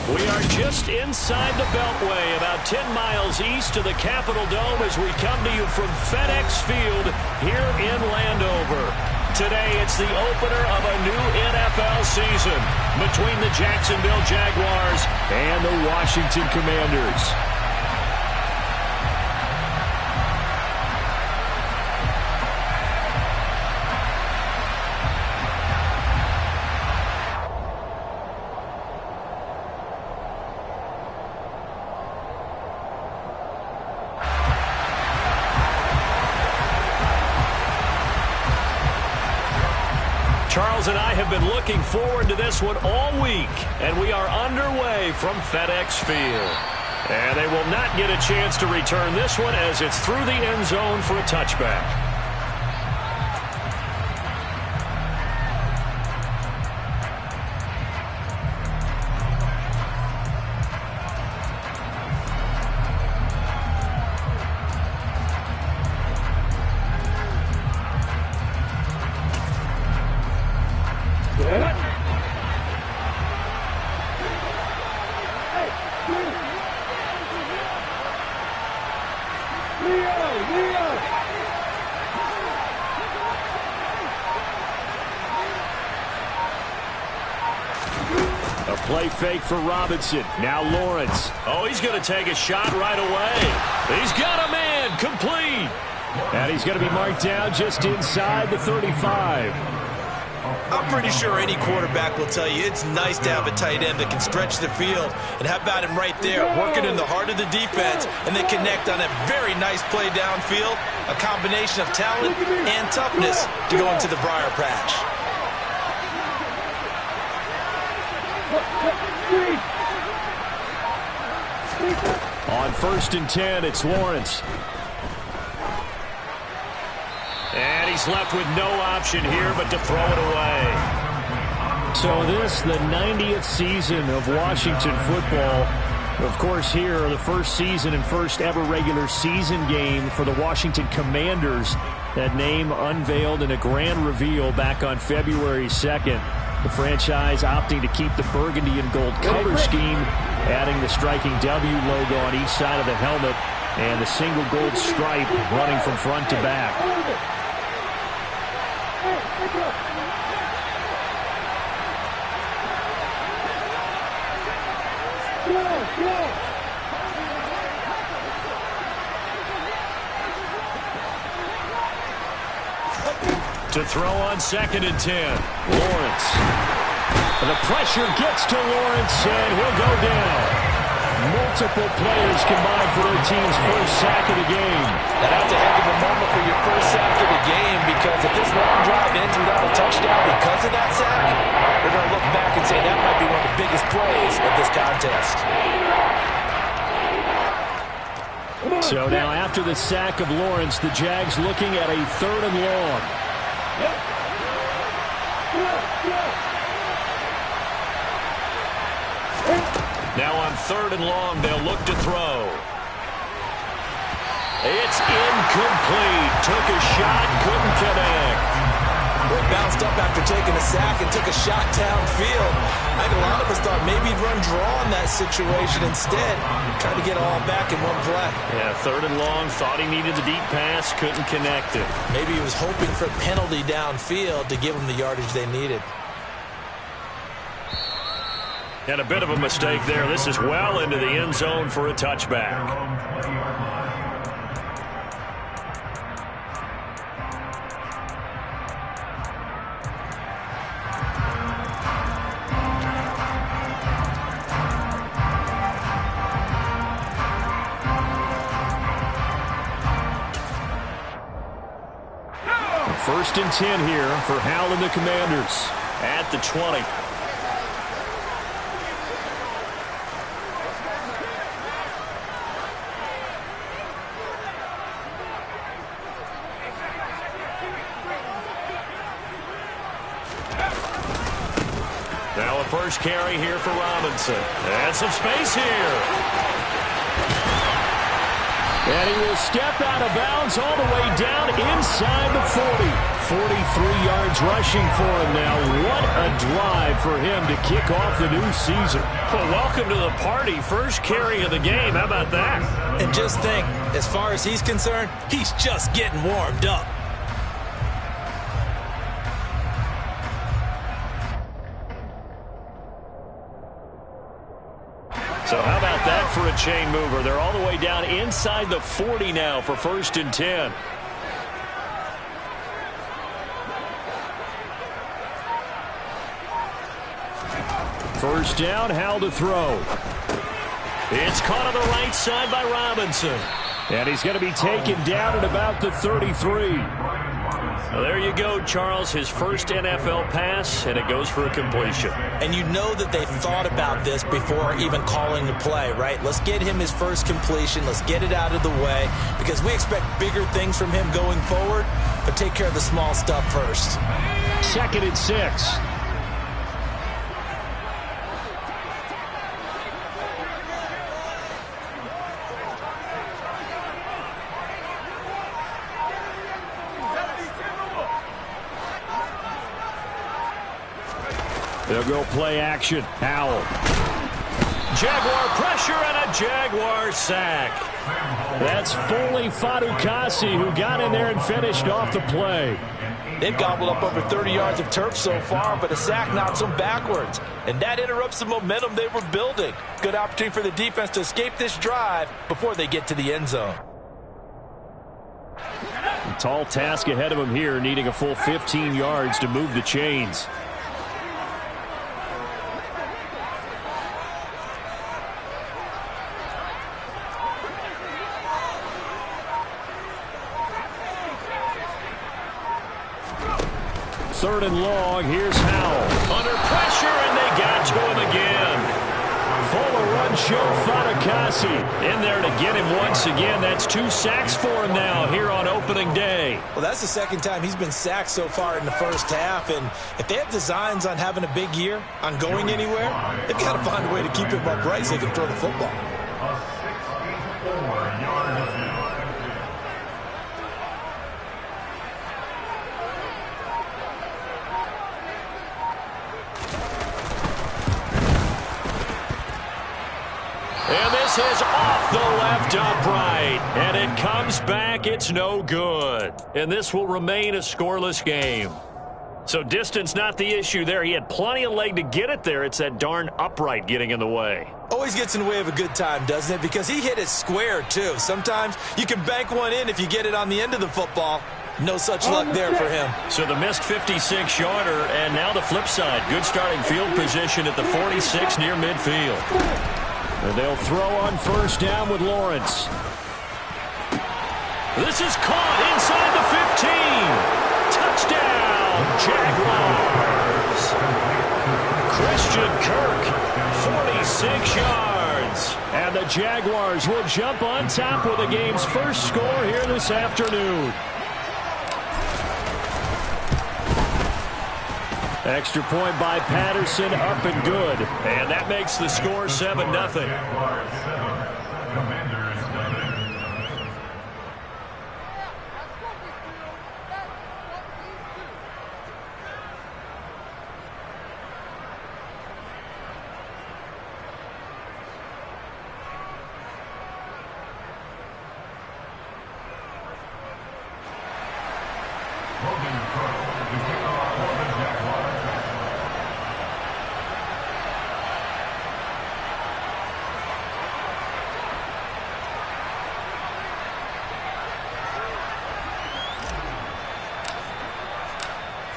We are just inside the Beltway, about 10 miles east of the Capitol Dome as we come to you from FedEx Field here in Landover. Today, it's the opener of a new NFL season between the Jacksonville Jaguars and the Washington Commanders. Charles and I have been looking forward to this one all week, and we are underway from FedEx Field. And they will not get a chance to return this one as it's through the end zone for a touchback. A play fake for Robinson. Now Lawrence. Oh, he's going to take a shot right away. He's got a man. Complete. And he's going to be marked down just inside the 35. I'm pretty sure any quarterback will tell you it's nice to have a tight end that can stretch the field. And how about him right there, working in the heart of the defense, and then connect on a very nice play downfield. A combination of talent and toughness to go into the briar patch. On 1st and 10, it's Lawrence. And he's left with no option here but to throw it away. So this, the 90th season of Washington football. Of course, here, the first season and first ever regular season game for the Washington Commanders. That name unveiled in a grand reveal back on February 2nd. The franchise opting to keep the burgundy and gold color scheme, adding the striking W logo on each side of the helmet and the single gold stripe running from front to back. To throw on 2nd and 10, Lawrence. The pressure gets to Lawrence, and he'll go down. Multiple players combined for their team's first sack of the game. And that's a heck of a moment for your first sack of the game, because if this long drive ends without a touchdown because of that sack, we're going to look back and say that might be one of the biggest plays of this contest. So now after the sack of Lawrence, the Jags looking at a 3rd and long. Now on 3rd and long, they'll look to throw. It's incomplete. Took a shot, couldn't connect. Well, he bounced up after taking a sack and took a shot downfield. I think a lot of us thought maybe he'd run draw in that situation instead. Trying to get all back in one play. Yeah, 3rd and long, thought he needed the deep pass, couldn't connect it. Maybe he was hoping for a penalty downfield to give him the yardage they needed. And a bit of a mistake there. This is well into the end zone for a touchback. First and 10 here for Hal and the Commanders at the 20. Now a first carry here for Robinson. And some space here. And he will step out of bounds all the way down inside the 40. 43 yards rushing for him now. What a drive for him to kick off the new season. Well, welcome to the party. First carry of the game. How about that? And just think, as far as he's concerned, he's just getting warmed up. So how about that for a chain mover? They're all the way down inside the 40 now for 1st and 10. First down, Howell to throw. It's caught on the right side by Robinson. And he's going to be taken down at about the 33. Well, there you go, Charles. His first NFL pass, and it goes for a completion. And you know that they thought about this before even calling the play, right? Let's get him his first completion. Let's get it out of the way because we expect bigger things from him going forward, but take care of the small stuff first. 2nd and 6. They'll go play action. Howell. Jaguar pressure and a Jaguar sack. That's Foley Fatukasi who got in there and finished off the play. They've gobbled up over 30 yards of turf so far, but a sack knocks them backwards. And that interrupts the momentum they were building. Good opportunity for the defense to escape this drive before they get to the end zone. A tall task ahead of him here, needing a full 15 yards to move the chains. Third and long. Here's Howell. Under pressure, and they got to him again. Fuller run show Fatukasi in there to get him once again. That's 2 sacks for him now here on opening day. Well, that's the second time he's been sacked so far in the first half. And if they have designs on having a big year, on going anywhere, they've got to find a way to keep him upright so he can throw the football. And this is off the left upright. And it comes back. It's no good. And this will remain a scoreless game. So distance not the issue there. He had plenty of leg to get it there. It's that darn upright getting in the way. Always gets in the way of a good time, doesn't it? Because he hit it square, too. Sometimes you can bank one in if you get it on the end of the football. No such luck there for him. So the missed 56-yarder, and now the flip side. Good starting field position at the 46 near midfield. And they'll throw on first down with Lawrence. This is caught inside the 15. Touchdown, Jaguars. Christian Kirk, 46 yards. And the Jaguars will jump on top with the game's first score here this afternoon. Extra point by Patterson, up and good. And that makes the score 7-0.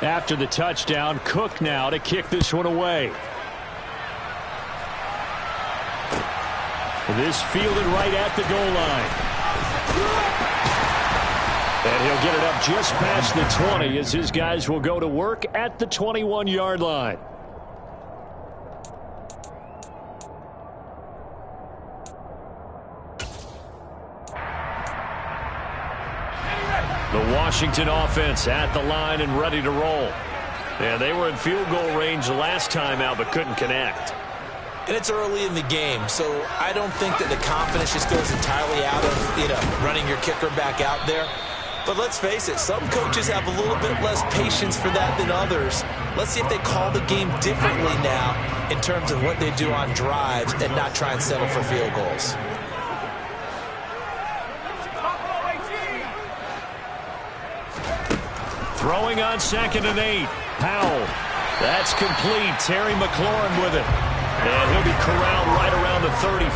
After the touchdown, Cook now to kick this one away. This fielded right at the goal line. And he'll get it up just past the 20 as his guys will go to work at the 21-yard line. The Washington offense at the line and ready to roll. And they were in field goal range last time out but couldn't connect. And it's early in the game, so I don't think that the confidence just goes entirely out of, running your kicker back out there. But let's face it, some coaches have a little bit less patience for that than others. Let's see if they call the game differently now in terms of what they do on drives and not try and settle for field goals. Throwing on 2nd and 8. Powell. That's complete. Terry McLaurin with it. And he'll be corralled right around the 34.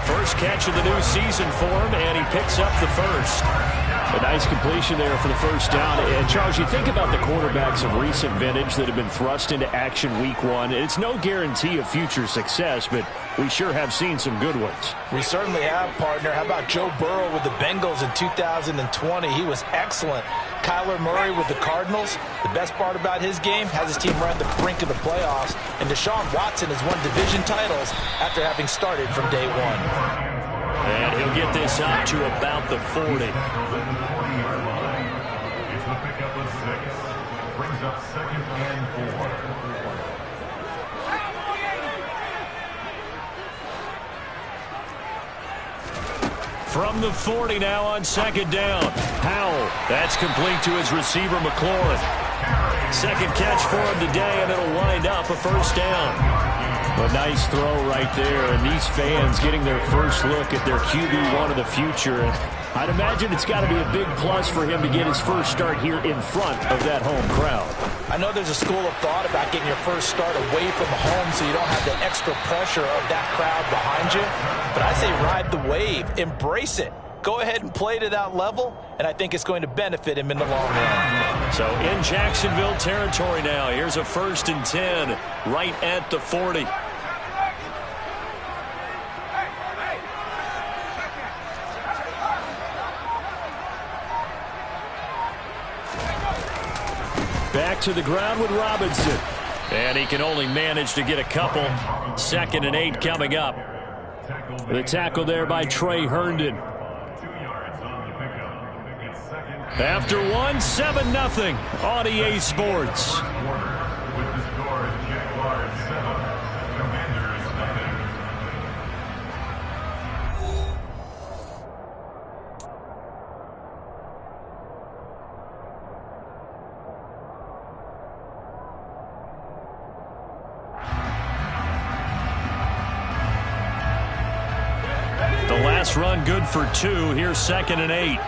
First catch of the new season for him, and he picks up the first. A nice completion there for the first down. And, Charles, you think about the quarterbacks of recent vintage that have been thrust into action week 1. It's no guarantee of future success, but we sure have seen some good ones. We certainly have, partner. How about Joe Burrow with the Bengals in 2020? He was excellent. Kyler Murray with the Cardinals. The best part about his game, has his team right at the brink of the playoffs. And Deshaun Watson has won division titles after having started from day 1. And he'll get this up to about the 40. It's the pickup of 6. Brings up 2nd and 4. From the 40 now on 2nd down. Powell. That's complete to his receiver, McLaurin. Second catch for him today, and it'll wind up a first down. A nice throw right there, and these fans getting their first look at their QB1 of the future. And I'd imagine it's got to be a big plus for him to get his first start here in front of that home crowd. I know there's a school of thought about getting your first start away from home so you don't have the extra pressure of that crowd behind you. But I say ride the wave. Embrace it. Go ahead and play to that level, and I think it's going to benefit him in the long run. So in Jacksonville territory now. Here's a 1st and 10 right at the 40. Back to the ground with Robinson. And he can only manage to get a couple. 2nd and 8 coming up. The tackle there by Trey Herndon. After 1, 7-0 on EA Sports. The last run good for 2. Here's 2nd and 8.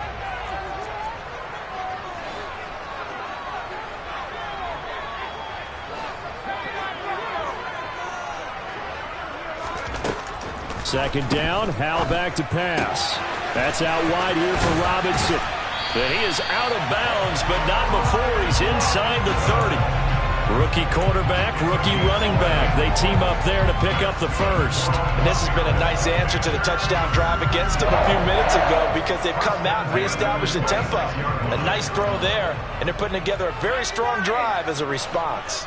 Second down, Howell back to pass. That's out wide here for Robinson. But he is out of bounds, but not before he's inside the 30. Rookie quarterback, rookie running back. They team up there to pick up the first. And this has been a nice answer to the touchdown drive against them a few minutes ago because they've come out and reestablished the tempo. A nice throw there, and they're putting together a very strong drive as a response.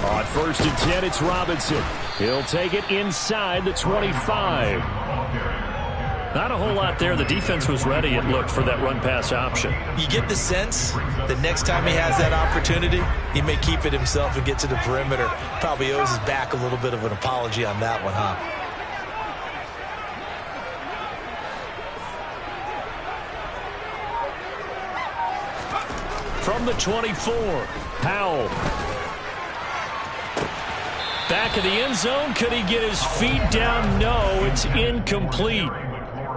On 1st and 10, it's Robinson. He'll take it inside the 25. Not a whole lot there. The defense was ready, it looked, for that run-pass option. You get the sense that next time he has that opportunity, he may keep it himself and get to the perimeter. Probably owes his back a little bit of an apology on that one, huh? From the 24, Powell. Back of the end zone. Could he get his feet down? No, it's incomplete.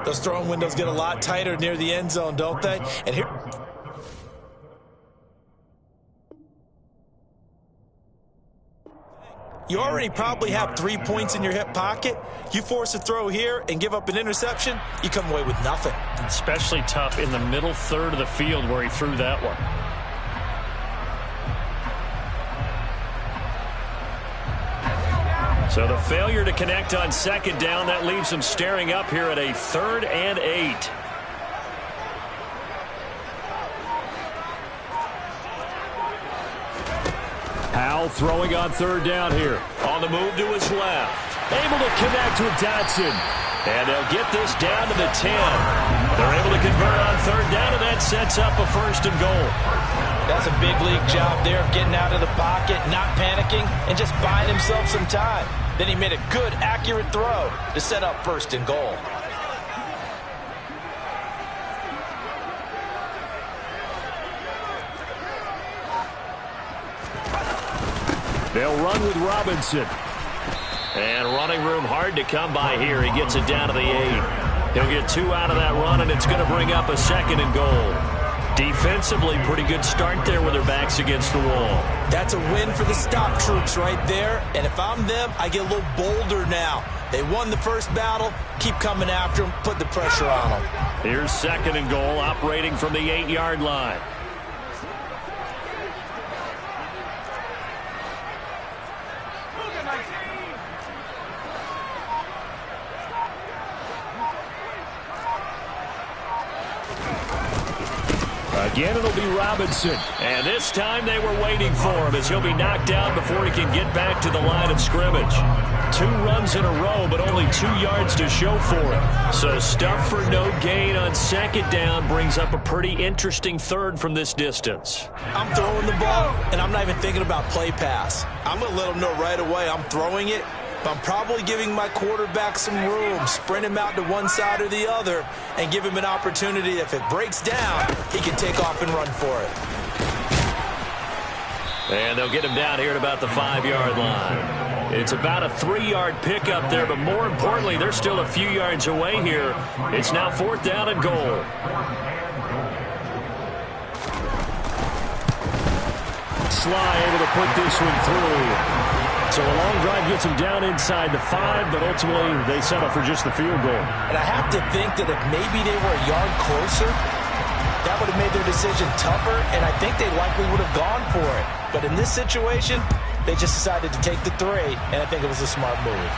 Those throwing windows get a lot tighter near the end zone, don't they? And here... You already probably have 3 points in your hip pocket. You force a throw here and give up an interception, you come away with nothing. Especially tough in the middle third of the field where he threw that one. So the failure to connect on 2nd down, that leaves them staring up here at a 3rd and 8. Howell throwing on 3rd down here. On the move to his left. Able to connect with Dotson. And they'll get this down to the 10. They're able to convert on third down, and that sets up a first and goal. That's a big league job there of getting out of the pocket, not panicking, and just buying himself some time. Then he made a good, accurate throw to set up first and goal. They'll run with Robinson. And running room hard to come by here. He gets it down to the 8. He'll get 2 out of that run, and it's going to bring up a second and goal. Defensively, pretty good start there with their backs against the wall. That's a win for the stop troops right there. And if I'm them, I get a little bolder now. They won the first battle. Keep coming after them. Put the pressure on them. Here's second and goal, operating from the 8-yard line. Again, it'll be Robinson. And this time they were waiting for him as he'll be knocked down before he can get back to the line of scrimmage. 2 runs in a row, but only 2 yards to show for it. So stuff for no gain on second down brings up a pretty interesting third from this distance. I'm throwing the ball, and I'm not even thinking about play pass. I'm going to let him know right away I'm throwing it. I'm probably giving my quarterback some room, sprint him out to one side or the other, and give him an opportunity. If it breaks down, he can take off and run for it. And they'll get him down here at about the 5-yard line. It's about a 3-yard pickup there, but more importantly, they're still a few yards away here. It's now 4th down and goal. Sly able to put this one through. So a long drive gets him down inside the 5, but ultimately they settle for just the field goal. And I have to think that if maybe they were a yard closer, that would have made their decision tougher, and I think they likely would have gone for it. But in this situation, they just decided to take the 3, and I think it was a smart move.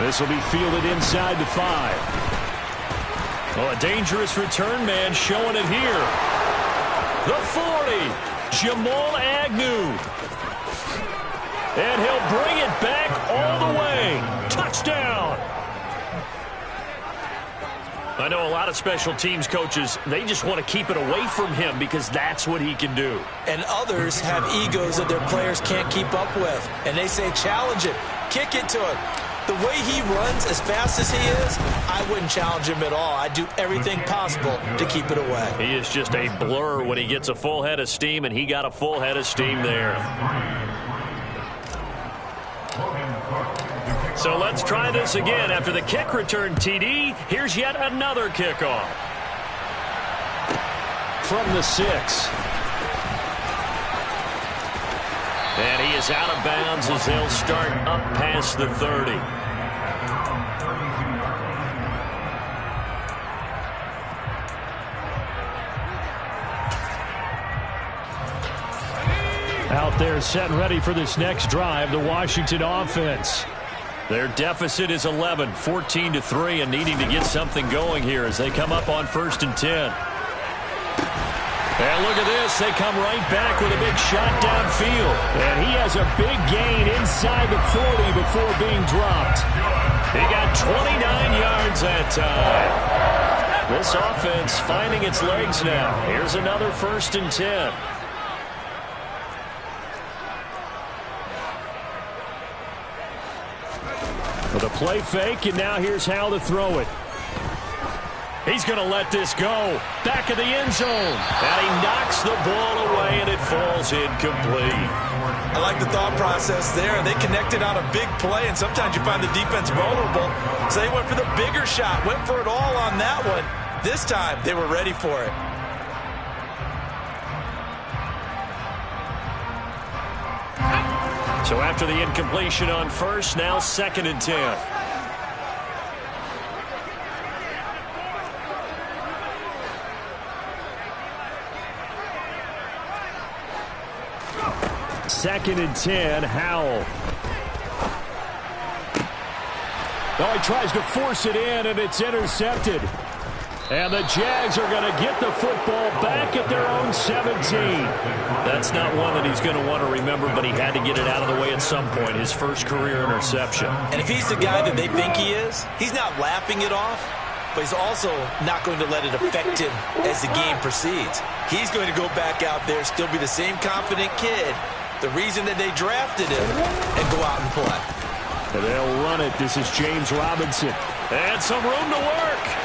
This will be fielded inside the 5. Well, a dangerous return man showing it here. The 40, Jamal Agnew. And he'll bring it back all the way. Touchdown. I know a lot of special teams coaches, they just want to keep it away from him because that's what he can do. And others have egos that their players can't keep up with. And they say, challenge it, kick it to him. The way he runs as fast as he is, I wouldn't challenge him at all. I'd do everything possible to keep it away. He is just a blur when he gets a full head of steam, and he got a full head of steam there. So let's try this again. After the kick return TD, here's yet another kickoff. From the 6. And he is out of bounds as they'll start up past the 30. Out there set and ready for this next drive, the Washington offense. Their deficit is 11, 14-3, and needing to get something going here as they come up on 1st and 10. And look at this. They come right back with a big shot downfield. And he has a big gain inside the 40 before being dropped. He got 29 yards that time. This offense finding its legs now. Here's another 1st and 10. With a play fake, and now here's how to throw it. He's going to let this go. Back of the end zone. And he knocks the ball away, and it falls incomplete. I like the thought process there. They connected on a big play, and sometimes you find the defense vulnerable. So they went for the bigger shot, went for it all on that one. This time, they were ready for it. So after the incompletion on 1st, now 2nd and 10. Second and 10, Howell. Oh, he tries to force it in, and it's intercepted. And the Jags are going to get the football back at their own 17. That's not one that he's going to want to remember, but he had to get it out of the way at some point, his first career interception. And if he's the guy that they think he is, he's not laughing it off, but he's also not going to let it affect him as the game proceeds. He's going to go back out there, still be the same confident kid, the reason that they drafted him, and go out and play. And they'll run it. This is James Robinson. And some room to work.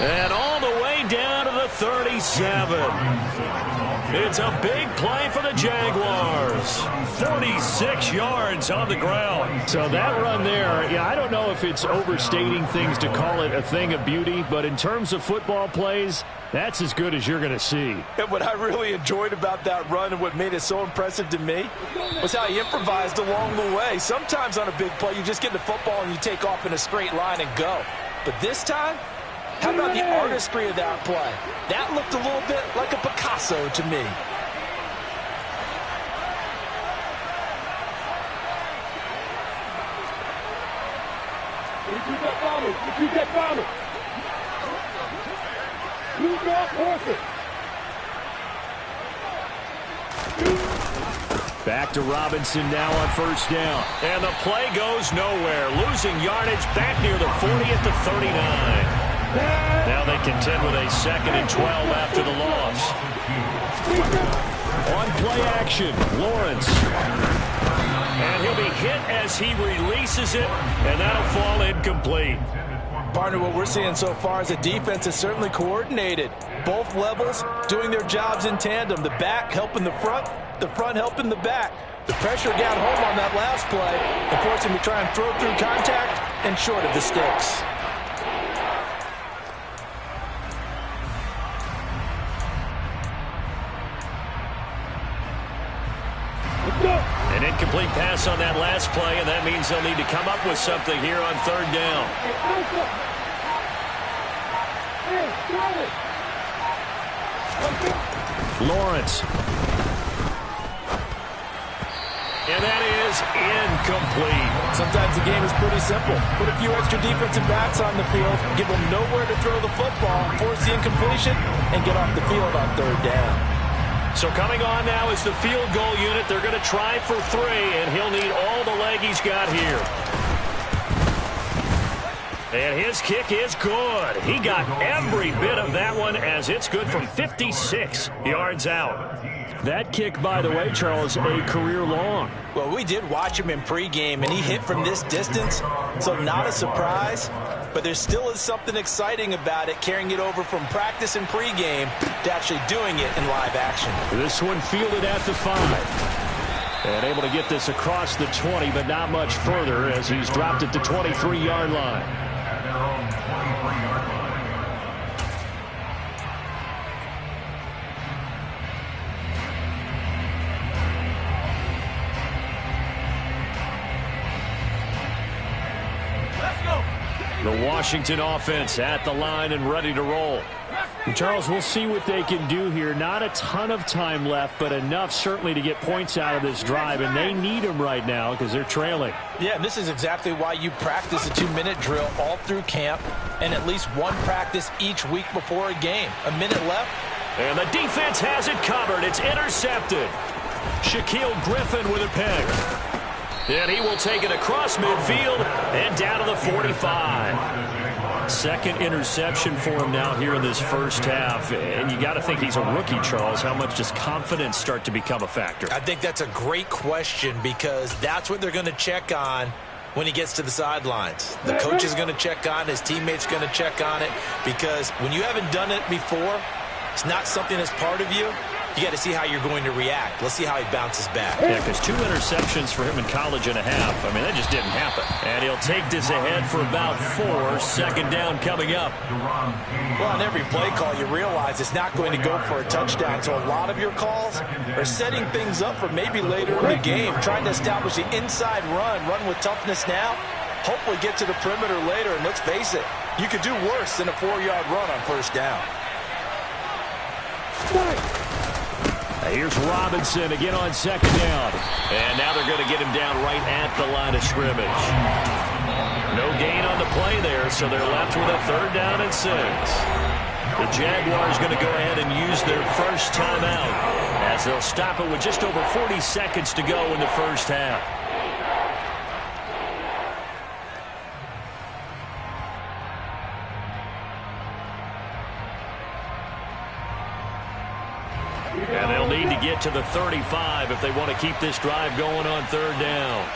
And all the way down to the 37. It's a big play for the Jaguars. 46 yards on the ground. So that run there, yeah, I don't know if it's overstating things to call it a thing of beauty, but in terms of football plays, that's as good as you're going to see. And what I really enjoyed about that run and what made it so impressive to me was how he improvised along the way. Sometimes on a big play, you just get the football and you take off in a straight line and go. But this time, how about the artistry of that play? That looked a little bit like a Picasso to me. Back to Robinson now on first down. And the play goes nowhere. Losing yardage back near the 40 at the 39. Now they contend with a 2nd and 12 after the loss. On play action, Lawrence. And he'll be hit as he releases it, and that'll fall incomplete. Partner, what we're seeing so far is the defense is certainly coordinated. Both levels doing their jobs in tandem. The back helping the front helping the back. The pressure got home on that last play and forced him to try and throw through contact and short of the sticks. An incomplete pass on that last play, and that means they'll need to come up with something here on third down. Lawrence. And that is incomplete. Sometimes the game is pretty simple. Put a few extra defensive backs on the field, give them nowhere to throw the football, force the incompletion, and get off the field on third down. So coming on now is the field goal unit. They're going to try for 3, and he'll need all the leg he's got here. And his kick is good. He got every bit of that one as it's good from 56 yards out. That kick, by the way, Charles, a career long. Well, we did watch him in pregame, and he hit from this distance, so not a surprise. But there still is something exciting about it, carrying it over from practice and pregame to actually doing it in live action. This one fielded at the 5. And able to get this across the 20, but not much further as he's dropped it to 23-yard line. At their own 23-yard line. The Washington offense at the line and ready to roll. And Charles, we'll see what they can do here. Not a ton of time left, but enough certainly to get points out of this drive, and they need them right now because they're trailing. Yeah, and this is exactly why you practice a 2-minute drill all through camp and at least one practice each week before a game. A minute left. And the defense has it covered. It's intercepted. Shaquille Griffin with a pick. And he will take it across midfield and down to the 45. Second interception for him now here in this first half. And you got to think he's a rookie, Charles. How much does confidence start to become a factor? I think that's a great question because that's what they're going to check on when he gets to the sidelines. The coach is going to check on it. His teammates are going to check on it because when you haven't done it before, it's not something that's part of you. You got to see how you're going to react. Let's see how he bounces back. Yeah, because 2 interceptions for him in college and a half. I mean, that just didn't happen. And he'll take this ahead for about 4. Second down coming up. Well, on every play call, you realize it's not going to go for a touchdown. So a lot of your calls are setting things up for maybe later in the game, trying to establish the inside run with toughness now, hopefully get to the perimeter later. And let's face it, you could do worse than a 4-yard run on first down. Here's Robinson again on second down. And now they're going to get him down right at the line of scrimmage. No gain on the play there, so they're left with a 3rd down and 6. The Jaguars going to go ahead and use their first timeout as they'll stop it with just over 40 seconds to go in the first half. And they'll need to get to the 35 if they want to keep this drive going on 3rd down.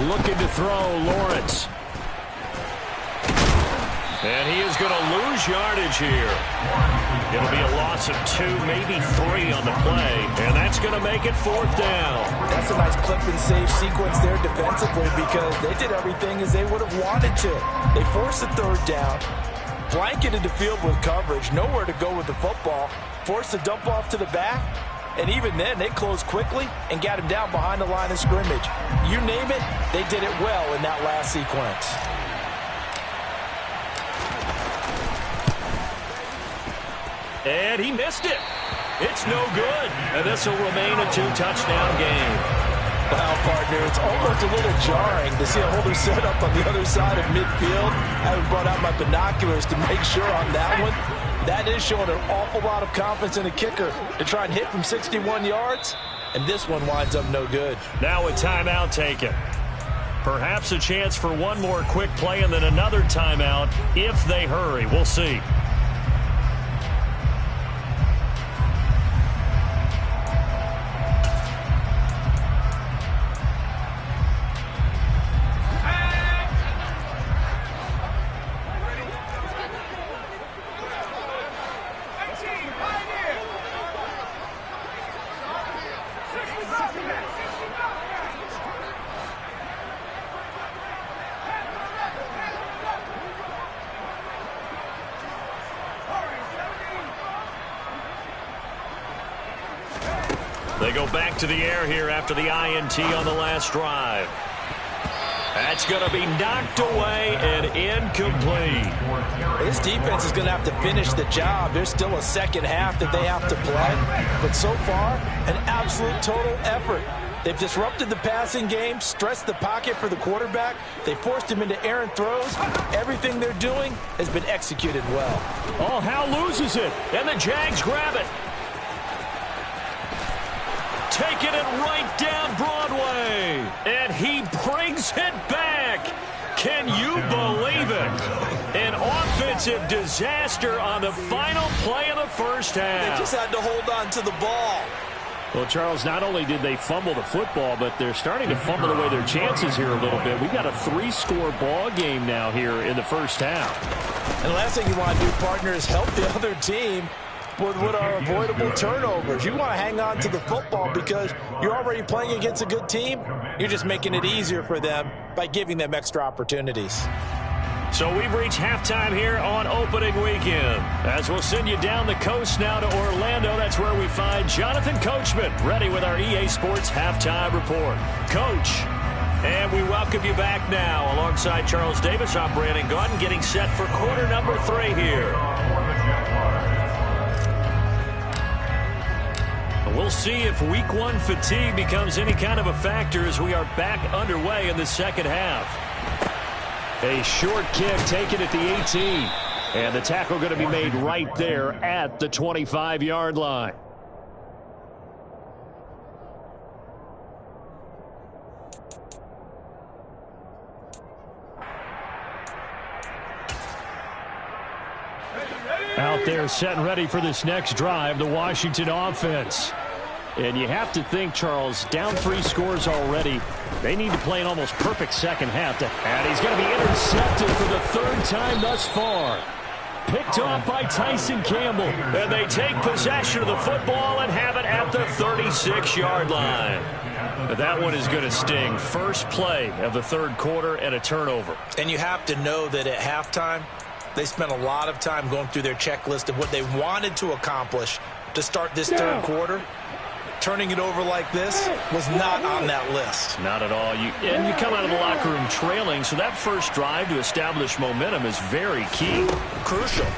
Looking to throw, Lawrence. And he is going to lose yardage here. It'll be a loss of 2, maybe 3 on the play. And that's going to make it 4th down. That's a nice clip and save sequence there defensively because they did everything as they would have wanted to. They forced the 3rd down, blanketed the field with coverage, nowhere to go with the football, forced the dump off to the back, and even then they closed quickly and got him down behind the line of scrimmage. You name it, they did it well in that last sequence. And he missed it. It's no good. And this will remain a 2-touchdown game. Wow, partner, it's almost a little jarring to see a holder set up on the other side of midfield. I haven't brought out my binoculars to make sure on that one. That is showing an awful lot of confidence in a kicker to try and hit from 61 yards. And this one winds up no good. Now a timeout taken. Perhaps a chance for one more quick play and then another timeout if they hurry. We'll see. They go back to the air here after the INT on the last drive. That's going to be knocked away and incomplete. This defense is going to have to finish the job. There's still a second half that they have to play. But so far, an absolute total effort. They've disrupted the passing game, stressed the pocket for the quarterback. They forced him into errant throws. Everything they're doing has been executed well. Oh, Hal loses it, and the Jags grab it. Taking it right down Broadway. And he brings it back. Can you believe it? An offensive disaster on the final play of the first half. They just had to hold on to the ball. Well, Charles, not only did they fumble the football, but they're starting to fumble away their chances here a little bit. We've got a 3-score ball game now here in the first half. And the last thing you want to do, partner, is help the other team with what are avoidable turnovers. You want to hang on to the football because you're already playing against a good team. You're just making it easier for them by giving them extra opportunities. So we've reached halftime here on opening weekend. As we'll send you down the coast now to Orlando, that's where we find Jonathan Coachman ready with our EA Sports Halftime Report. Coach, and we welcome you back now alongside Charles Davis. I'm Brandon Gaudin getting set for quarter number 3 here. We'll see if week 1 fatigue becomes any kind of a factor as we are back underway in the second half. A short kick taken at the 18. And the tackle going to be made right there at the 25-yard line. Out there set and ready for this next drive, the Washington offense. And you have to think, Charles, down 3 scores already. They need to play an almost perfect second half. And he's going to be intercepted for the 3rd time thus far. Picked off by Tyson Campbell. And they take possession of the football and have it at the 36-yard line. But that one is going to sting. First play of the 3rd quarter and a turnover. And you have to know that at halftime, they spent a lot of time going through their checklist of what they wanted to accomplish to start this 3rd quarter. Turning it over like this was not on that list. Not at all. And you come out of the locker room trailing, so that first drive to establish momentum is very key. Crucial.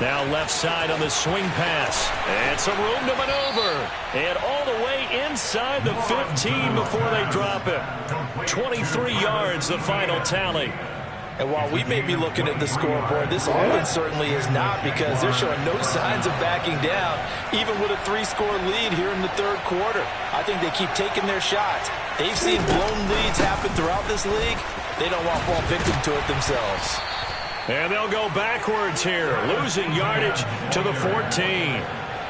Now left side on the swing pass. And some room to maneuver. And all the way inside the 15 before they drop it. 23 yards, the final tally. And while we may be looking at the scoreboard, this offense certainly is not, because they're showing no signs of backing down, even with a 3-score lead here in the third quarter. I think they keep taking their shots. They've seen blown leads happen throughout this league. They don't want to fall victim to it themselves. And they'll go backwards here, losing yardage to the 14.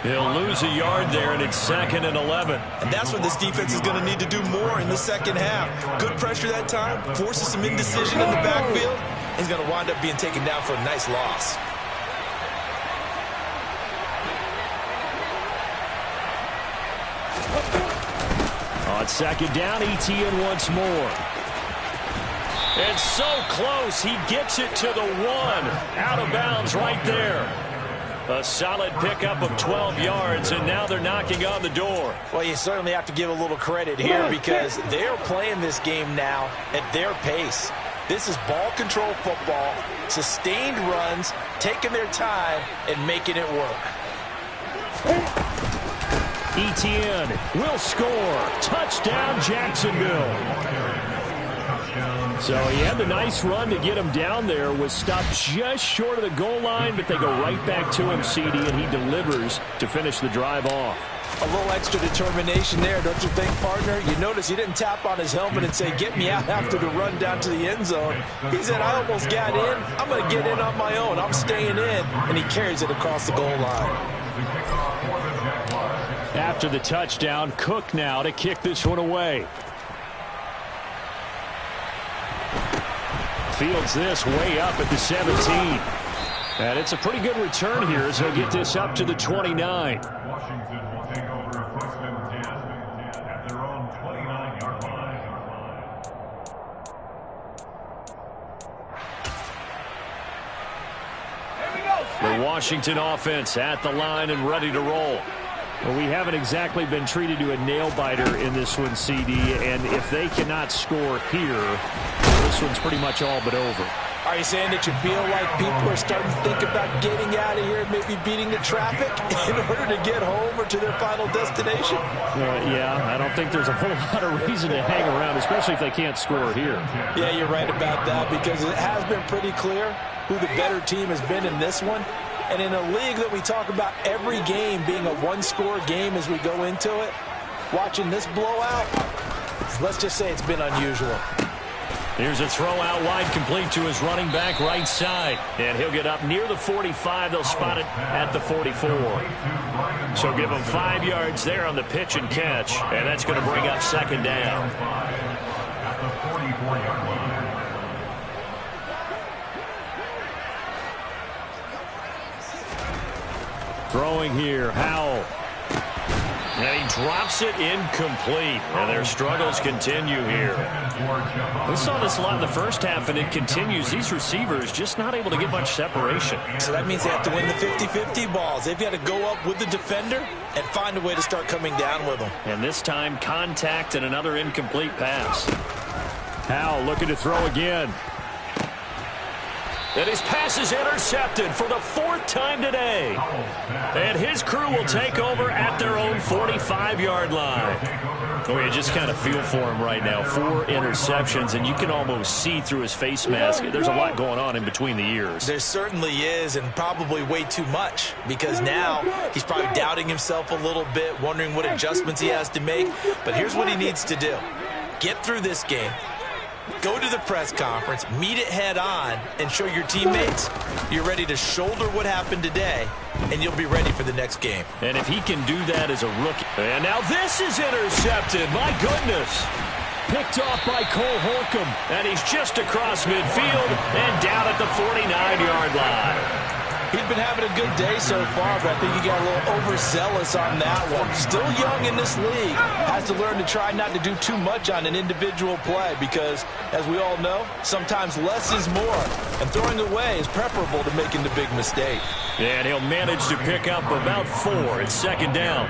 He'll lose a yard there, and it's 2nd and 11. And that's what this defense is going to need to do more in the second half. Good pressure that time, forces some indecision in the backfield. He's going to wind up being taken down for a nice loss. On 2nd down, ETN once more. And so close, he gets it to the 1. Out of bounds right there. A solid pickup of 12 yards, and now they're knocking on the door. Well, you certainly have to give a little credit here, because they're playing this game now at their pace. This is ball control football, sustained runs, taking their time, and making it work. ETN will score. Touchdown, Jacksonville. So he had the nice run to get him down there, was stopped just short of the goal line, but they go right back to him, CD, and he delivers to finish the drive off. A little extra determination there, don't you think, partner? You notice he didn't tap on his helmet and say, get me out after the run down to the end zone. He said, I almost got in. I'm going to get in on my own. I'm staying in. And he carries it across the goal line. After the touchdown, Cook now to kick this one away. Fields this way up at the 17. And it's a pretty good return here as he'll get this up to the 29. Washington will take over first and 10 at their own 29-yard line. The Washington offense at the line and ready to roll. Well, we haven't exactly been treated to a nail-biter in this one, CD, and if they cannot score here, this one's pretty much all but over. Are you saying that you feel like people are starting to think about getting out of here and maybe beating the traffic in order to get home or to their final destination? Yeah, I don't think there's a whole lot of reason to hang around, especially if they can't score here. Yeah, you're right about that, because it has been pretty clear who the better team has been in this one. And in a league that we talk about every game being a one-score game as we go into it, watching this blowout, let's just say it's been unusual. Here's a throw out wide, complete to his running back right side. And he'll get up near the 45. They'll spot it at the 44. So give him 5 yards there on the pitch and catch. And that's going to bring up 2nd down. At the 44-yard line. Throwing here, Howell. And he drops it incomplete. And their struggles continue here. We saw this a lot in the first half, and it continues. These receivers just not able to get much separation. So that means they have to win the 50-50 balls. They've got to go up with the defender and find a way to start coming down with them. And this time, contact and another incomplete pass. Howell looking to throw again. And his pass is intercepted for the 4th time today. And his crew will take over at their own 45-yard line. Oh, you just kind of feel for him right now. 4 interceptions, and you can almost see through his face mask. There's a lot going on in between the ears. There certainly is, and probably way too much, because now he's probably doubting himself a little bit, wondering what adjustments he has to make. But here's what he needs to do. Get through this game. Go to the press conference, meet it head on, and show your teammates you're ready to shoulder what happened today, and you'll be ready for the next game. And if he can do that as a rookie. And now this is intercepted. My goodness. Picked off by Cole Holcomb. And he's just across midfield and down at the 49-yard line. He's been having a good day so far, but I think he got a little overzealous on that one. Still young in this league. Has to learn to try not to do too much on an individual play because, as we all know, sometimes less is more. And throwing away is preferable to making the big mistake. And he'll manage to pick up about 4 at 2nd down.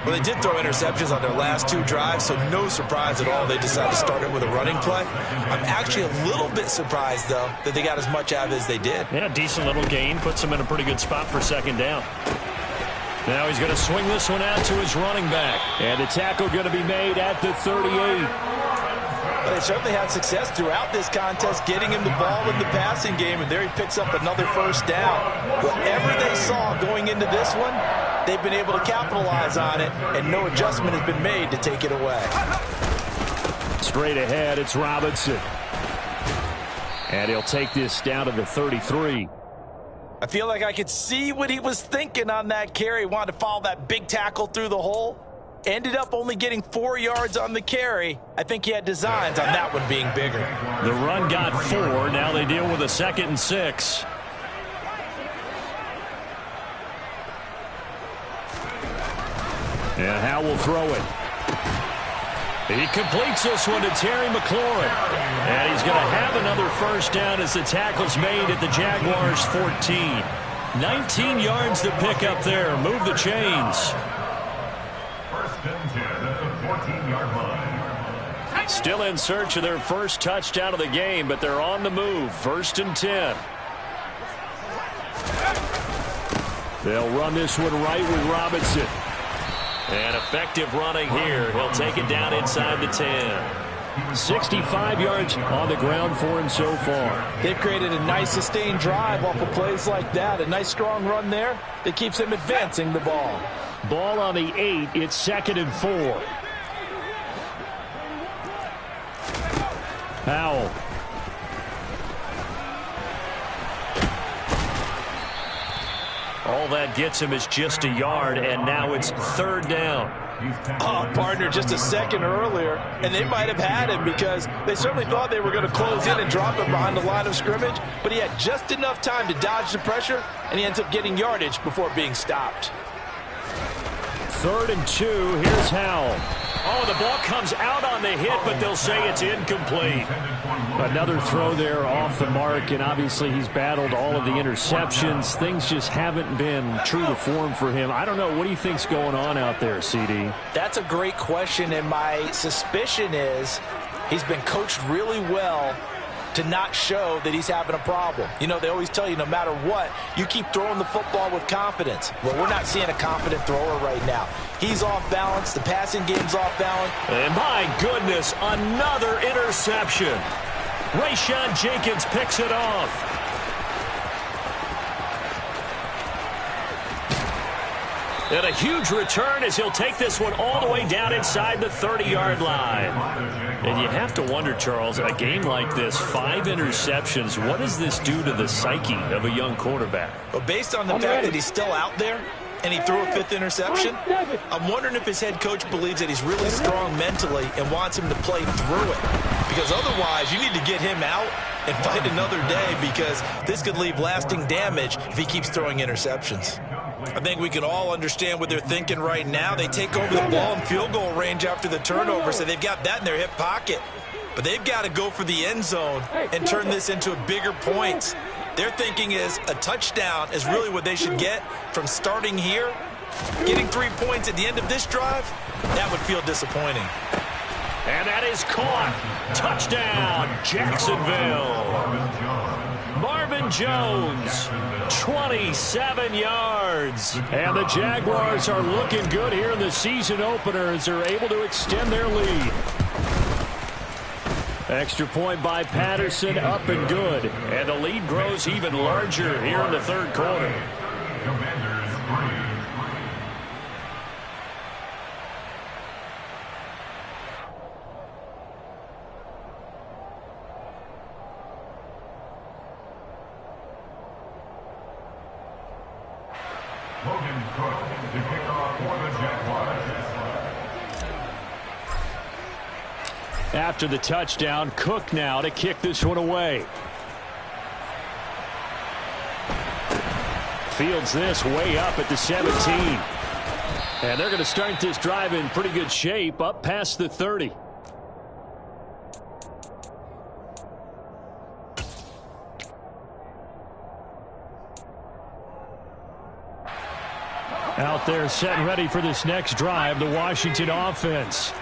Well, they did throw interceptions on their last 2 drives, so no surprise at all they decided to start it with a running play. I'm actually a little bit surprised, though, that they got as much out of it as they did. Yeah, decent little gain. Puts them in a pretty good spot for second down. Now he's going to swing this one out to his running back. And the tackle going to be made at the 38. Well, they certainly had success throughout this contest getting him the ball in the passing game, and there he picks up another first down. Whatever they saw going into this one, they've been able to capitalize on it, and no adjustment has been made to take it away. Straight ahead, it's Robinson. And he'll take this down to the 33. I feel like I could see what he was thinking on that carry. Wanted to follow that big tackle through the hole. Ended up only getting 4 yards on the carry. I think he had designs on that one being bigger. The run got 4. Now they deal with a 2nd and 6. And Howe will throw it. He completes this one to Terry McLaurin. And he's going to have another first down as the tackle's made at the Jaguars' 14. 19 yards to pick up there. Move the chains. First and 10 at the 14-yard line. Still in search of their first touchdown of the game, but they're on the move. 1st and 10. They'll run this one right with Robinson. And effective running here. He'll take it down inside the 10. 65 yards on the ground for him so far. They've created a nice sustained drive off of plays like that. A nice strong run there that keeps them advancing the ball. Ball on the 8. It's 2nd and 4. Howell. All that gets him is just a yard, and now it's 3rd down. Oh, partner, just a second earlier, and they might have had him because they certainly thought they were going to close in and drop him behind the line of scrimmage, but he had just enough time to dodge the pressure, and he ends up getting yardage before being stopped. 3rd and 2. Here's Howell. Oh, the ball comes out on the hit, but they'll say it's incomplete. Another throw there off the mark, and obviously he's battled all of the interceptions. Things just haven't been true to form for him. I don't know. What do you think's going on out there, CD? That's a great question, and my suspicion is he's been coached really well to not show that he's having a problem. You know, they always tell you no matter what, you keep throwing the football with confidence. Well, we're not seeing a confident thrower right now. He's off balance. The passing game's off balance. And my goodness, another interception. Rayshawn Jenkins picks it off. And a huge return as he'll take this one all the way down inside the 30-yard line. And you have to wonder, Charles, a game like this, 5 interceptions, what does this do to the psyche of a young quarterback? Well, based on the fact that he's still out there and he threw a 5th interception, I'm wondering if his head coach believes that he's really strong mentally and wants him to play through it. Because otherwise, you need to get him out and fight another day because this could leave lasting damage if he keeps throwing interceptions. I think we can all understand what they're thinking right now. They take over the ball in field goal range after the turnover, so they've got that in their hip pocket. But they've got to go for the end zone and turn this into bigger points. Their thinking is a touchdown is really what they should get from starting here. Getting 3 points at the end of this drive, that would feel disappointing. And that is caught. Touchdown, Jacksonville. Marvin Jones, 27 yards. And the Jaguars are looking good here in the season opener as they're able to extend their lead. Extra point by Patterson, up and good. And the lead grows even larger here in the 3rd quarter. Commanders 3. Logan Cook to kick off for the Jaguars. After the touchdown, Cook now to kick this one away. Fields this way up at the 17. And they're going to start this drive in pretty good shape up past the 30. Out there set and ready for this next drive, the Washington offense.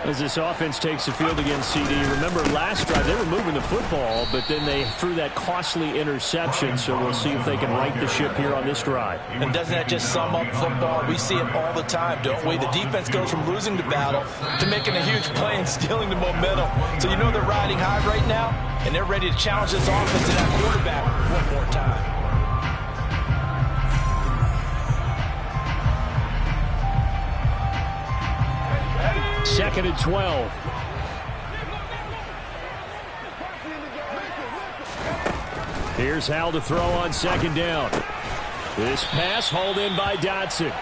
As this offense takes the field against CD. Remember last drive, they were moving the football, but then they threw that costly interception, so we'll see if they can right the ship here on this drive. And doesn't that just sum up football? We see it all the time, don't we? The defense goes from losing the battle to making a huge play and stealing the momentum. So you know they're riding high right now, and they're ready to challenge this offense and that quarterback one more time. Second and 12. Here's Hal to throw on second down. This pass hauled in by Dotson.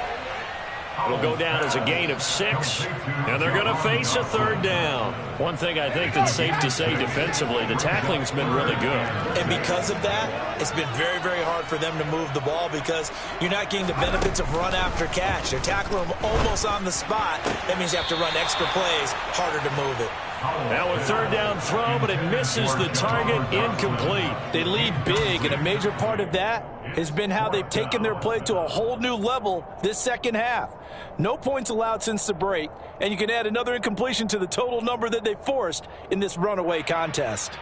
It'll go down as a gain of 6, and they're going to face a third down. One thing I think that's safe to say defensively, the tackling's been really good. And because of that, it's been very, very hard for them to move the ball because you're not getting the benefits of run after catch. They're tackling them almost on the spot. That means you have to run extra plays, harder to move it. Now a third down throw, but it misses the target, incomplete. They lead big, and a major part of that has been how they've taken their play to a whole new level this second half. No points allowed since the break, and you can add another incompletion to the total number that they forced in this runaway contest.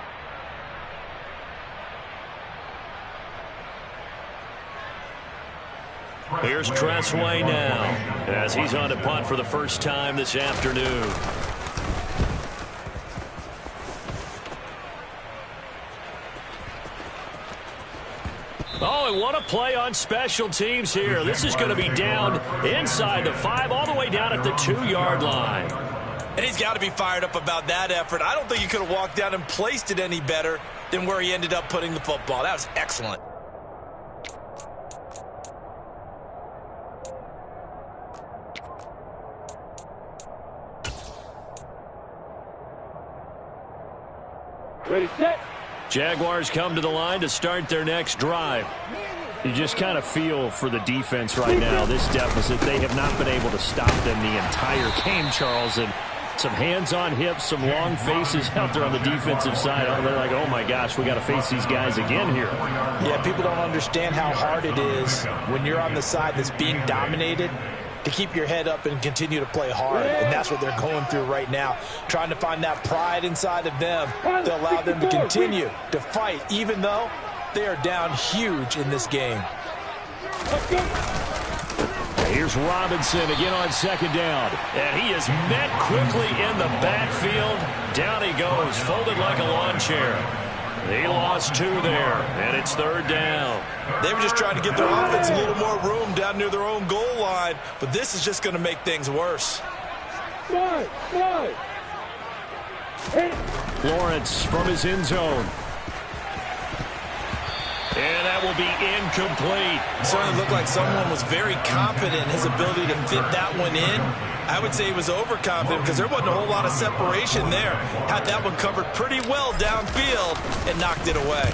Here's Tressway now, as he's on to punt for the first time this afternoon. Oh, and what a play on special teams here. This is going to be down inside the 5, all the way down at the 2-yard line. And he's got to be fired up about that effort. I don't think he could have walked down and placed it any better than where he ended up putting the football. That was excellent. Ready, set. Jaguars come to the line to start their next drive. You just kind of feel for the defense right now, this deficit. They have not been able to stop them the entire game, Charles. And some hands on hips, some long faces out there on the defensive side. They're like, oh, my gosh, we got to face these guys again here. Yeah, people don't understand how hard it is when you're on the side that's being dominated to keep your head up and continue to play hard. And that's what they're going through right now, trying to find that pride inside of them to allow them to continue to fight, even though they are down huge in this game. Here's Robinson again on second down. And he is met quickly in the backfield. Down he goes, folded like a lawn chair. He lost 2 there, and it's third down. They were just trying to give their offense a little more room down near their own goal line, but this is just going to make things worse. Lawrence from his end zone. And that will be incomplete. It certainly looked like someone was very confident in his ability to fit that one in. I would say he was overconfident because there wasn't a whole lot of separation there. Had that one covered pretty well downfield and knocked it away.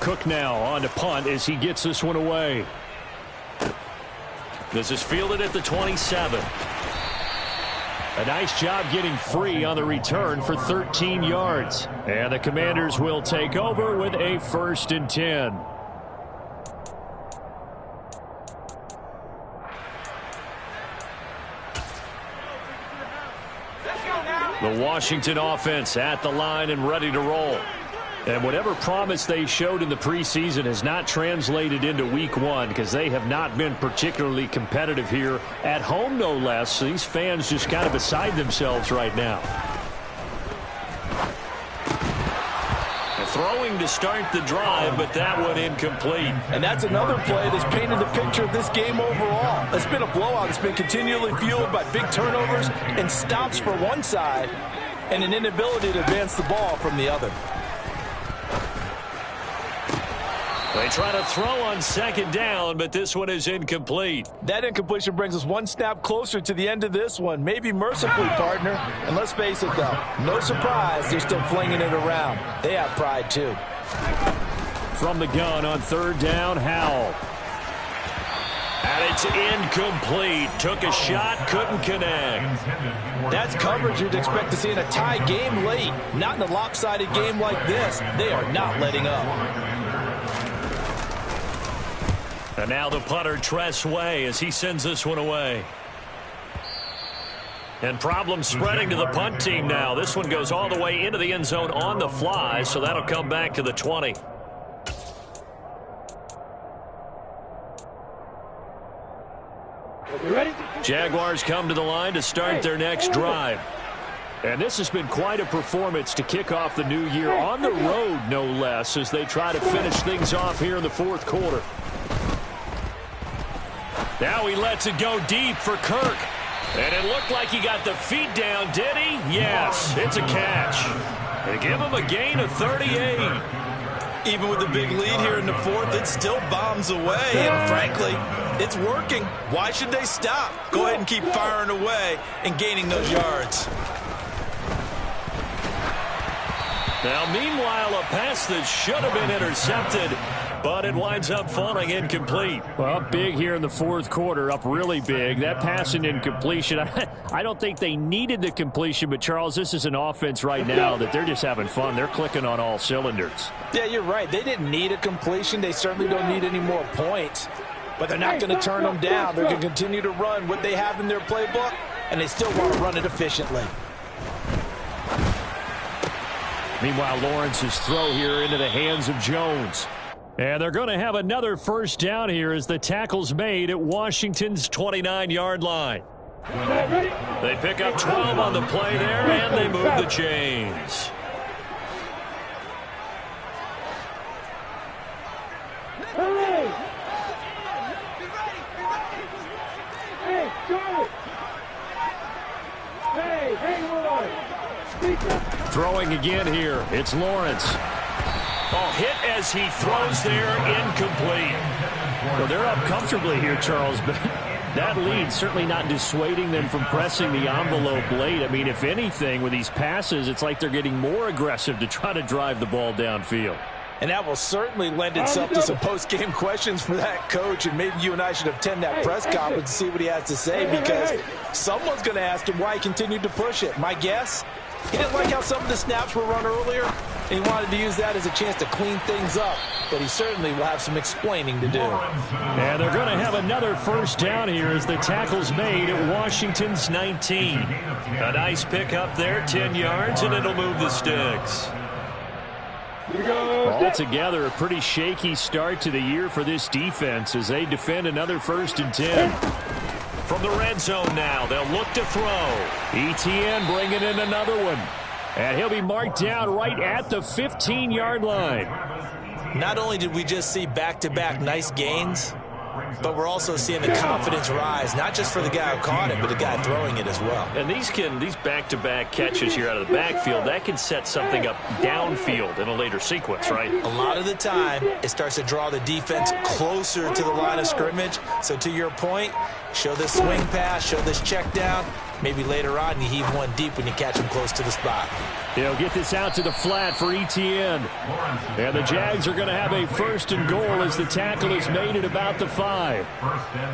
Cook now on to punt as he gets this one away. This is fielded at the 27. A nice job getting free on the return for 13 yards. And the Commanders will take over with a 1st and 10. The Washington offense at the line and ready to roll. And whatever promise they showed in the preseason has not translated into week 1 because they have not been particularly competitive here at home, no less. So these fans just kind of beside themselves right now. Throwing to start the drive, but that one incomplete. And that's another play that's painted the picture of this game overall. It's been a blowout. It's been continually fueled by big turnovers and stops for one side and an inability to advance the ball from the other. They try to throw on second down, but this one is incomplete. That incompletion brings us one snap closer to the end of this one. Maybe mercifully, partner. And let's face it, though, no surprise they're still flinging it around. They have pride, too. From the gun on third down, Howell. And it's incomplete. Took a shot, couldn't connect. That's coverage you'd expect to see in a tie game late. Not in a lopsided game like this. They are not letting up. And now the punter, Tress Way, as he sends this one away. And problems spreading to the punt team now. This one goes all the way into the end zone on the fly, so that'll come back to the 20. Jaguars come to the line to start their next drive. And this has been quite a performance to kick off the new year on the road, no less, as they try to finish things off here in the fourth quarter. Now he lets it go deep for Kirk. And it looked like he got the feet down, did he? Yes, it's a catch. They give him a gain of 38. Even with the big lead here in the fourth, it still bombs away. And frankly, it's working. Why should they stop? Go ahead and keep firing away and gaining those yards. Now, meanwhile, a pass that should have been intercepted, but it winds up falling incomplete. Well, big here in the fourth quarter, up really big. That pass and incompletion, I don't think they needed the completion, but, Charles, this is an offense right now that they're just having fun. They're clicking on all cylinders. Yeah, you're right. They didn't need a completion. They certainly don't need any more points, but they're not going to turn them down. They're going to continue to run what they have in their playbook, and they still want to run it efficiently. Meanwhile, Lawrence's throw here into the hands of Jones. And they're going to have another first down here as the tackle's made at Washington's 29-yard line. They pick up 12 on the play there, and they move the chains. Throwing again here. It's Lawrence. Oh, hit as he throws there, incomplete. Well, they're up comfortably here, Charles, but that lead certainly not dissuading them from pressing the envelope late. I mean, if anything, with these passes, it's like they're getting more aggressive to try to drive the ball downfield. And that will certainly lend itself to some post-game questions for that coach, and maybe you and I should attend that press conference to see what he has to say, because someone's going to ask him why he continued to push it. My guess, he didn't like how some of the snaps were run earlier, and he wanted to use that as a chance to clean things up. But he certainly will have some explaining to do. And they're going to have another first down here as the tackle's made at Washington's 19. A nice pick up there, 10 yards, and it'll move the sticks. Altogether, a pretty shaky start to the year for this defense as they defend another 1st and 10. From the red zone now, they'll look to throw. ETN bringing in another one. And he'll be marked down right at the 15-yard line. Not only did we just see back-to-back nice gains, but we're also seeing the confidence rise, not just for the guy who caught it, but the guy throwing it as well. And these back-to-back catches here out of the backfield, that can set something up downfield in a later sequence, right? A lot of the time, it starts to draw the defense closer to the line of scrimmage. So to your point, show this swing pass, show this check down. Maybe later on you heave one deep when you catch him close to the spot. They'll get this out to the flat for ETN. And the Jags are going to have a 1st and goal as the tackle is made at about the 5.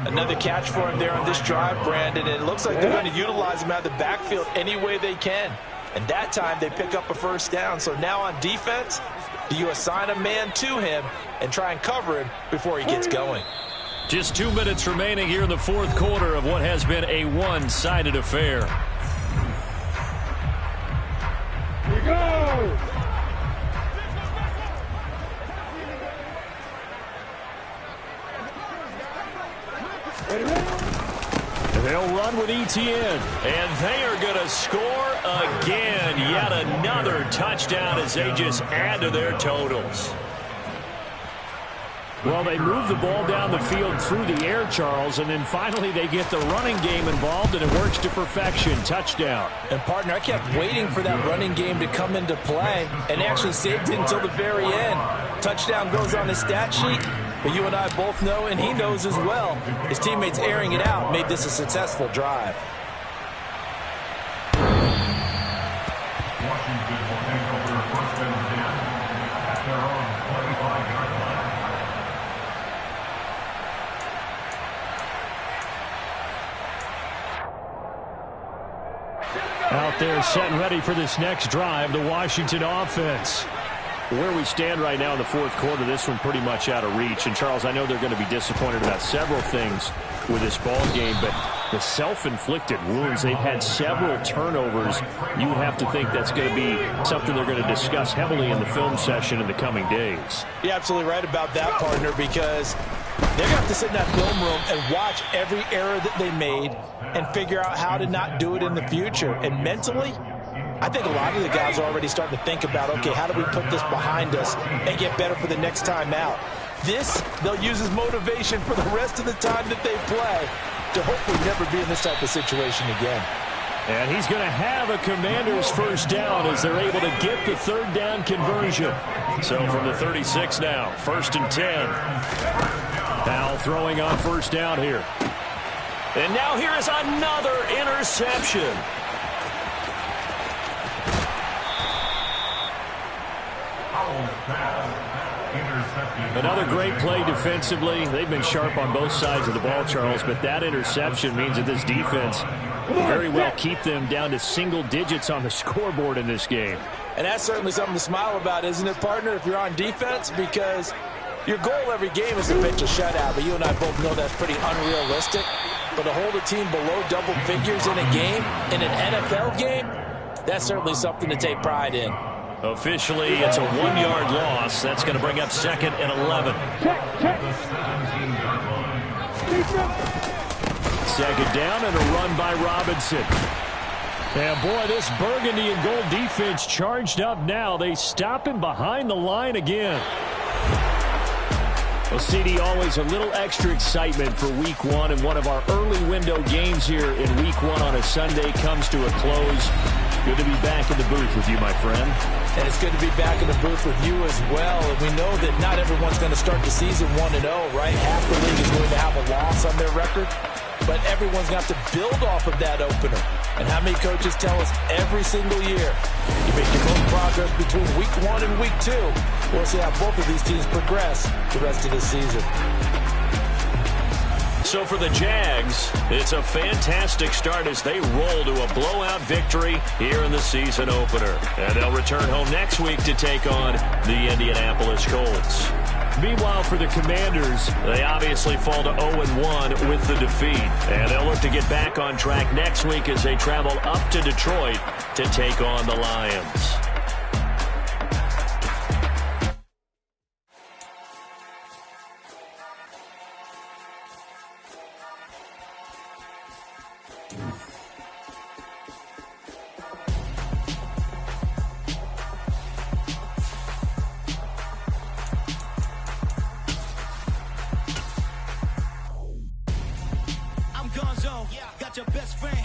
Another catch for him there on this drive, Brandon. And it looks like they're going to utilize him out of the backfield any way they can. And that time they pick up a first down. So now on defense, do you assign a man to him and try and cover him before he gets going? Just 2 minutes remaining here in the fourth quarter of what has been a one-sided affair. Here we go! They'll run with ETN. And they are going to score again. Yet another touchdown as they just add to their totals. Well, they move the ball down the field through the air, Charles, and then finally they get the running game involved, and it works to perfection. Touchdown. And, partner, I kept waiting for that running game to come into play and actually saved it until the very end. Touchdown goes on the stat sheet, but you and I both know, and he knows as well, his teammates airing it out made this a successful drive. Washington will take over 1st and 10 at their own 25-yard line. Out there set and ready for this next drive, the Washington offense. Where we stand right now in the fourth quarter, this one pretty much out of reach. And, Charles, I know they're going to be disappointed about several things with this ball game, but the self-inflicted wounds, they've had several turnovers. You would have to think that's going to be something they're going to discuss heavily in the film session in the coming days. You're absolutely right about that, partner, because they're going to have to sit in that film room and watch every error that they made and figure out how to not do it in the future. And mentally, I think a lot of the guys are already starting to think about, okay, how do we put this behind us and get better for the next time out? This, they'll use as motivation for the rest of the time that they play to hopefully never be in this type of situation again. And he's going to have a Commanders first down as they're able to get the third down conversion. So from the 36 now, 1st and 10. Powell throwing on first down here. And now here is another interception. Another great play defensively. They've been sharp on both sides of the ball, Charles, but that interception means that this defense will very well keep them down to single digits on the scoreboard in this game. And that's certainly something to smile about, isn't it, partner, if you're on defense? Because your goal every game is to pitch a shutout, but you and I both know that's pretty unrealistic. But to hold a team below double figures in a game, in an NFL game, that's certainly something to take pride in. Officially, it's a 1-yard loss. That's going to bring up 2nd and 11. Second down and a run by Robinson. And boy, this burgundy and gold defense charged up now. They stop him behind the line again. Well, CD, always a little extra excitement for Week 1, and one of our early window games here in Week 1 on a Sunday comes to a close. Good to be back in the booth with you, my friend. And it's good to be back in the booth with you as well. And we know that not everyone's going to start the season 1-0, right? Half the league is going to have a loss on their record. But everyone's going to have to build off of that opener. And how many coaches tell us every single year, you make your most progress between Week 1 and Week 2. We'll see how both of these teams progress the rest of the season. So for the Jags, it's a fantastic start as they roll to a blowout victory here in the season opener. And they'll return home next week to take on the Indianapolis Colts. Meanwhile, for the Commanders, they obviously fall to 0-1 with the defeat. And they'll look to get back on track next week as they travel up to Detroit to take on the Lions. Got your best friend